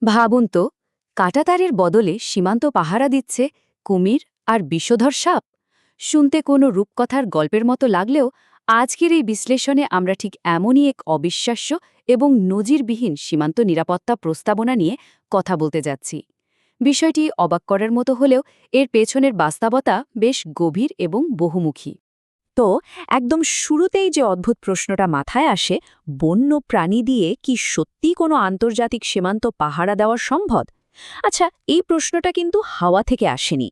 ভাবুন তো, কাঁটাতারের বদলে সীমান্ত পাহারা দিচ্ছে কুমির আর বিষধর সাপ। শুনতে কোনো রূপকথার গল্পের মতো লাগলেও আজকের এই বিশ্লেষণে আমরা ঠিক এমনই এক অবিশ্বাস্য এবং নজিরবিহীন সীমান্ত নিরাপত্তা প্রস্তাবনা নিয়ে কথা বলতে যাচ্ছি। বিষয়টি অবাক করার মতো হলেও এর পেছনের বাস্তবতা বেশ গভীর এবং বহুমুখী। তো একদম শুরুতেই যে অদ্ভুত প্রশ্নটা মাথায় আসে, বন্য প্রাণী দিয়ে কি সত্যি কোনো আন্তর্জাতিক সীমান্ত পাহারা দেওয়া সম্ভব? আচ্ছা, এই প্রশ্নটা কিন্তু হাওয়া থেকে আসেনি।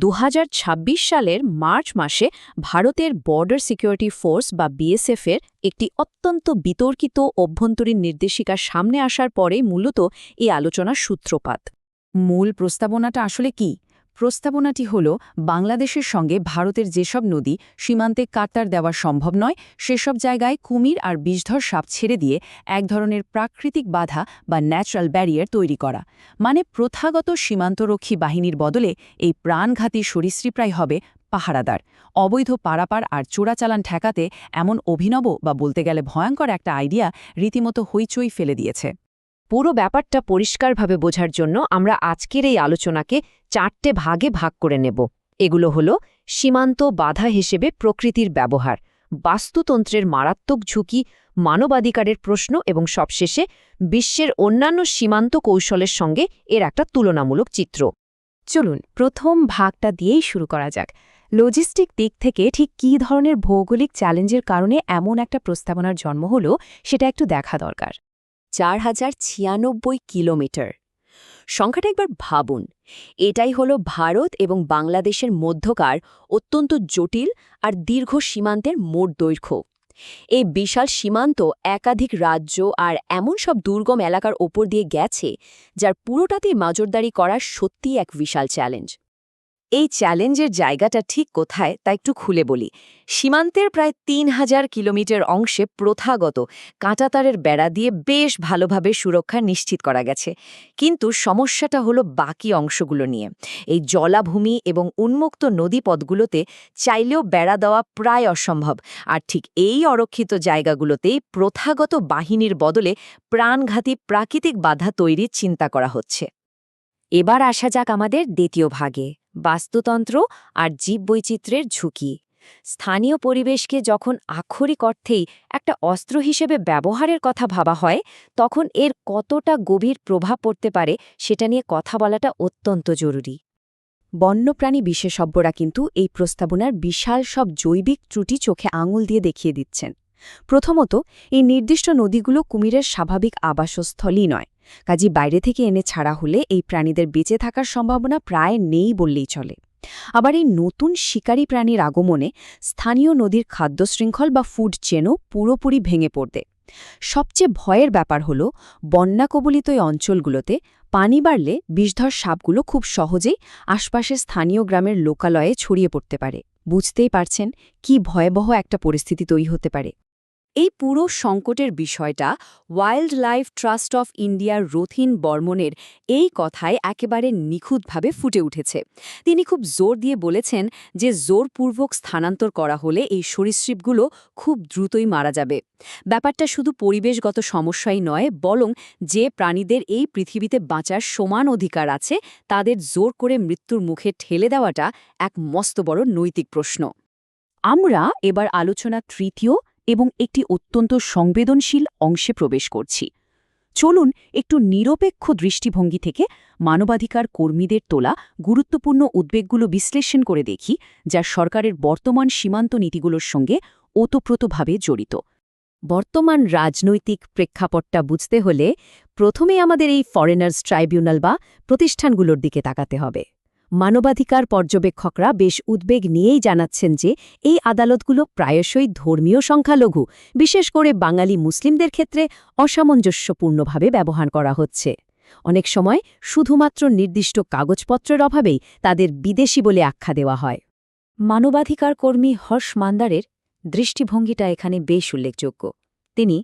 ২০২৬ সালের মার্চ মাসে ভারতের বর্ডার সিকিউরিটি ফোর্স বা বিএসএফ এর একটি অত্যন্ত বিতর্কিত অভ্যন্তরীণ নির্দেশিকা সামনে আসার পরেই মূলত এই আলোচনার সূত্রপাত। মূল প্রস্তাবনাটা আসলে কি? প্রস্তাবনাটি হল বাংলাদেশের সঙ্গে ভারতের যেসব নদী সীমান্তে কাটার দেওয়া সম্ভব নয় সেসব জায়গায় কুমির আর বিষধর সাপ ছেড়ে দিয়ে এক ধরনের প্রাকৃতিক বাধা বা ন্যাচারাল ব্যারিয়ার তৈরি করা। মানে প্রথাগত সীমান্তরক্ষী বাহিনীর বদলে এই প্রাণঘাতী সরীসৃপরাই হবে পাহারাদার। অবৈধ পারাপার আর চোরাচালান ঠেকাতে এমন অভিনব বা বলতে গেলে ভয়ঙ্কর একটা আইডিয়া রীতিমতো হইচই ফেলে দিয়েছে। পুরো ব্যাপারটা পরিষ্কারভাবে বোঝার জন্য আমরা আজকের এই আলোচনাকে ৪টে ভাগে ভাগ করে নেব। এগুলো হলো সীমান্ত বাধা হিসেবে প্রকৃতির ব্যবহার, বাস্তুতন্ত্রের মারাত্মক ঝুঁকি, মানবাধিকারের প্রশ্ন এবং সবশেষে বিশ্বের অন্যান্য সীমান্ত কৌশলের সঙ্গে এর একটা তুলনামূলক চিত্র। চলুন প্রথম ভাগটা দিয়েই শুরু করা যাক। লজিস্টিক দিক থেকে ঠিক কী ধরনের ভৌগোলিক চ্যালেঞ্জের কারণে এমন একটা প্রস্তাবনার জন্ম হলো সেটা একটু দেখা দরকার। ৪,০৯৬ কিলোমিটার সংখ্যাটা একবার ভাবুন। এটাই হলো ভারত এবং বাংলাদেশের মধ্যকার অত্যন্ত জটিল আর দীর্ঘ সীমান্তের মোট দৈর্ঘ্য। এই বিশাল সীমান্ত একাধিক রাজ্য আর এমন সব দুর্গম এলাকার ওপর দিয়ে গেছে যার পুরোটাতেই নজরদারি করা সত্যিই এক বিশাল চ্যালেঞ্জ। এই চ্যালেঞ্জের জায়গাটা ঠিক কোথায় তা একটু খুলে বলি। সীমান্তের প্রায় ৩,০০০ কিলোমিটার অংশে প্রথাগত কাঁটাতারের বেড়া দিয়ে বেশ ভালোভাবে সুরক্ষা নিশ্চিত করা গেছে, কিন্তু সমস্যাটা হলো বাকি অংশগুলো নিয়ে। এই জলাভূমি এবং উন্মুক্ত নদীপথগুলোতে চাইলেও বেড়া দেওয়া প্রায় অসম্ভব, আর ঠিক এই অরক্ষিত জায়গাগুলোতেই প্রথাগত বাহিনীর বদলে প্রাণঘাতী প্রাকৃতিক বাধা তৈরির চিন্তা করা হচ্ছে। এবার আসা যাক আমাদের দ্বিতীয় ভাগে, বাস্তুতন্ত্র আর জীববৈচিত্র্যের ঝুঁকি। স্থানীয় পরিবেশকে যখন আক্ষরিক অর্থেই একটা অস্ত্র হিসেবে ব্যবহারের কথা ভাবা হয়, তখন এর কতটা গভীর প্রভাব পড়তে পারে সেটা নিয়ে কথা বলাটা অত্যন্ত জরুরি। বন্যপ্রাণী বিশেষজ্ঞরা কিন্তু এই প্রস্তাবনার বিশাল সব জৈবিক ত্রুটি চোখে আঙুল দিয়ে দেখিয়ে দিচ্ছেন। প্রথমত, এই নির্দিষ্ট নদীগুলো কুমিরের স্বাভাবিক আবাসস্থলই নয়, কাজী বাইরে থেকে এনে ছাড়া হলে এই প্রাণীদের বেঁচে থাকার সম্ভাবনা প্রায় নেই বললেই চলে। আবার এই নতুন শিকারী প্রাণীর আগমনে স্থানীয় নদীর খাদ্য শৃঙ্খল বা ফুড চেনও পুরোপুরি ভেঙে পড়বে। সবচেয়ে ভয়ের ব্যাপার হল, বন্যাকবলিত এই অঞ্চলগুলোতে পানি বাড়লে বিষধর সাপগুলো খুব সহজেই আশপাশের স্থানীয় গ্রামের লোকালয়ে ছড়িয়ে পড়তে পারে। বুঝতেই পারছেন কি ভয়াবহ একটা পরিস্থিতি তৈরি হতে পারে। এই পুরো সংকটের বিষয়টা ওয়াইল্ড লাইফ ট্রাস্ট অফ ইন্ডিয়ার রথিন বর্মনের এই কথায় একেবারে নিখুঁতভাবে ফুটে উঠেছে। তিনি খুব জোর দিয়ে বলেছেন যে জোরপূর্বক স্থানান্তর করা হলে এই সরীসৃপগুলো খুব দ্রুতই মারা যাবে। ব্যাপারটা শুধু পরিবেশগত সমস্যাই নয়, বরং যে প্রাণীদের এই পৃথিবীতে বাঁচার সমান অধিকার আছে তাদের জোর করে মৃত্যুর মুখে ঠেলে দেওয়াটা এক মস্ত বড় নৈতিক প্রশ্ন। আমরা এবার আলোচনা তৃতীয় এবং একটি অত্যন্ত সংবেদনশীল অংশে প্রবেশ করছি। চলুন একটু নিরপেক্ষ দৃষ্টিভঙ্গি থেকে মানবাধিকার কর্মীদের তোলা গুরুত্বপূর্ণ উদ্বেগগুলো বিশ্লেষণ করে দেখি, যা সরকারের বর্তমান সীমান্ত নীতিগুলোর সঙ্গে ওতপ্রোতভাবে জড়িত। বর্তমান রাজনৈতিক প্রেক্ষাপটটা বুঝতে হলে প্রথমে আমাদের এই ফরেনার্স ট্রাইব্যুনাল বা প্রতিষ্ঠানগুলোর দিকে তাকাতে হবে। মানবাধিকার পর্যবেক্ষকরা বেশ উদ্বেগ নিয়েই জানাচ্ছেন যে এই আদালতগুলো প্রায়শই ধর্মীয় সংখ্যালঘু, বিশেষ করে বাঙালি মুসলিমদের ক্ষেত্রে অসামঞ্জস্যপূর্ণভাবে ব্যবহার করা হচ্ছে। অনেক সময় শুধুমাত্র নির্দিষ্ট কাগজপত্রের অভাবেই তাদের বিদেশি বলে আখ্যা দেওয়া হয়। মানবাধিকার কর্মী হর্ষ মান্দারের দৃষ্টিভঙ্গিটা এখানে বেশ উল্লেখযোগ্য। তিনি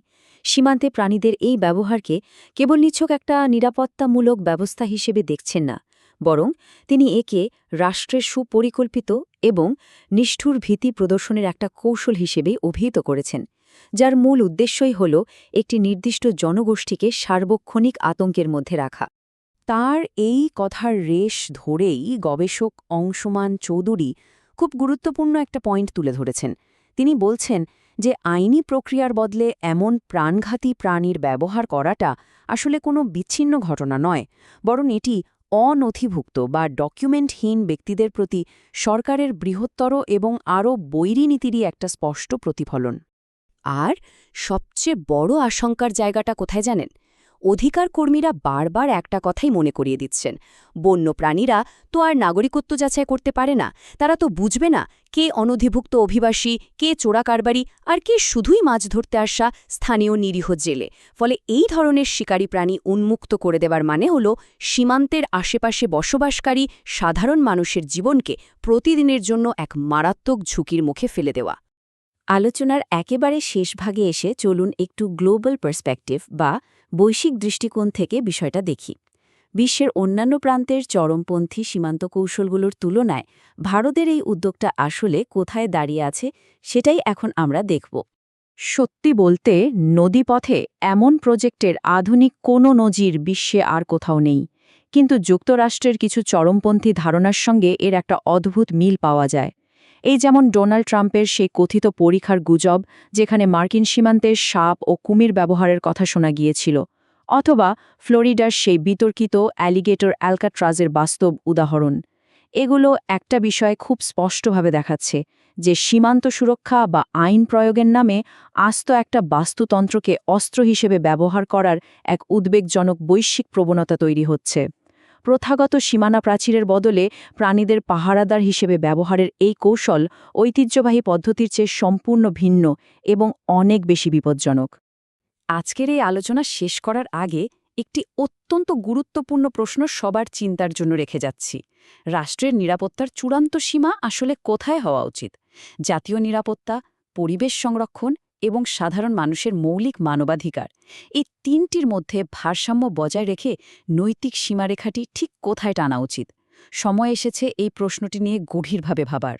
সীমান্তে প্রাণীদের এই ব্যবহারকে কেবল নিছক একটা নিরাপত্তামূলক ব্যবস্থা হিসেবে দেখছেন না, বরং তিনি একে রাষ্ট্রের সুপরিকল্পিত এবং নিষ্ঠুর ভীতি প্রদর্শনের একটা কৌশল হিসেবে অভিহিত করেছেন, যার মূল উদ্দেশ্যই হল একটি নির্দিষ্ট জনগোষ্ঠীকে সার্বক্ষণিক আতঙ্কের মধ্যে রাখা। তার এই কথার রেশ ধরেই গবেষক অংশুমান চৌধুরী খুব গুরুত্বপূর্ণ একটা পয়েন্ট তুলে ধরেছেন। তিনি বলছেন যে আইনি প্রক্রিয়ার বদলে এমন প্রাণঘাতী প্রাণীর ব্যবহার করাটা আসলে কোনো বিচ্ছিন্ন ঘটনা নয়, বরং এটি অনথিভুক্ত বা ডকুমেন্টহীন ব্যক্তিদের প্রতি সরকারের বৃহত্তর এবং আরও বৈরী নীতিরই একটা স্পষ্ট প্রতিফলন। আর সবচেয়ে বড় আশঙ্কার জায়গাটা কোথায় জানেন? অধিকার কর্মীরা বারবার একটা কথাই মনে করিয়ে দিচ্ছেন, বন্যপ্রাণীরা তো আর নাগরিকত্ব যাচাই করতে পারে না, তারা তো বুঝবে না কে অনধিভুক্ত অভিবাসী, কে চোরাকারবারি আর কে শুধুই মাছ ধরতে আসা স্থানীয় নিরীহ জেলে। ফলে এই ধরনের শিকারী প্রাণী উন্মুক্ত করে দেওয়ার মানে হল সীমান্তের আশেপাশে বসবাসকারী সাধারণ মানুষের জীবনকে প্রতিদিনের জন্য এক মারাত্মক ঝুঁকির মুখে ফেলে দেওয়া। আলোচনার একেবারে শেষ ভাগে এসে চলুন একটু গ্লোবাল পার্সপেক্টিভ বা বৈশ্বিক দৃষ্টিকোণ থেকে বিষয়টা দেখি। বিশ্বের অন্যান্য প্রান্তের চরমপন্থী সীমান্ত কৌশলগুলোর তুলনায় ভারতের এই উদ্যোগটা আসলে কোথায় দাঁড়িয়ে আছে সেটাই এখন আমরা দেখব। সত্যি বলতে নদীপথে এমন প্রজেক্টের আধুনিক কোনো নজির বিশ্বে আর কোথাও নেই, কিন্তু যুক্তরাষ্ট্রের কিছু চরমপন্থী ধারণার সঙ্গে এর একটা অদ্ভুত মিল পাওয়া যায়। এই যেমন ডোনাল্ড ট্রাম্পের সেই কথিত পরীক্ষার গুজব, যেখানে মার্কিন সীমান্তে সাপ ও কুমির ব্যবহারের কথা শোনা গিয়েছিল, অথবা ফ্লোরিডার সেই বিতর্কিত অ্যালিগেটর অ্যালকাট্রাজের বাস্তব উদাহরণ। এগুলো একটা বিষয় খুব স্পষ্টভাবে দেখাচ্ছে যে সীমান্ত সুরক্ষা বা আইন প্রয়োগের নামে আস্ত একটা বাস্তুতন্ত্রকে অস্ত্র হিসেবে ব্যবহার করার এক উদ্বেগজনক বৈশ্বিক প্রবণতা তৈরি হচ্ছে। প্রথাগত সীমানা প্রাচীরের বদলে প্রাণীদের পাহারাদার হিসেবে ব্যবহারের এই কৌশল ঐতিহ্যবাহী পদ্ধতির চেয়ে সম্পূর্ণ ভিন্ন এবং অনেক বেশি বিপজ্জনক। আজকের এই আলোচনা শেষ করার আগে একটি অত্যন্ত গুরুত্বপূর্ণ প্রশ্ন সবার চিন্তার জন্য রেখে যাচ্ছি। রাষ্ট্রের নিরাপত্তার চূড়ান্ত সীমা আসলে কোথায় হওয়া উচিত? জাতীয় নিরাপত্তা, পরিবেশ সংরক্ষণ এবং সাধারণ মানুষের মৌলিক মানবাধিকার, এই তিনটির মধ্যে ভারসাম্য বজায় রেখে নৈতিক সীমারেখাটি ঠিক কোথায় টানা উচিত? সময় এসেছে এই প্রশ্নটি নিয়ে গভীরভাবে ভাবার।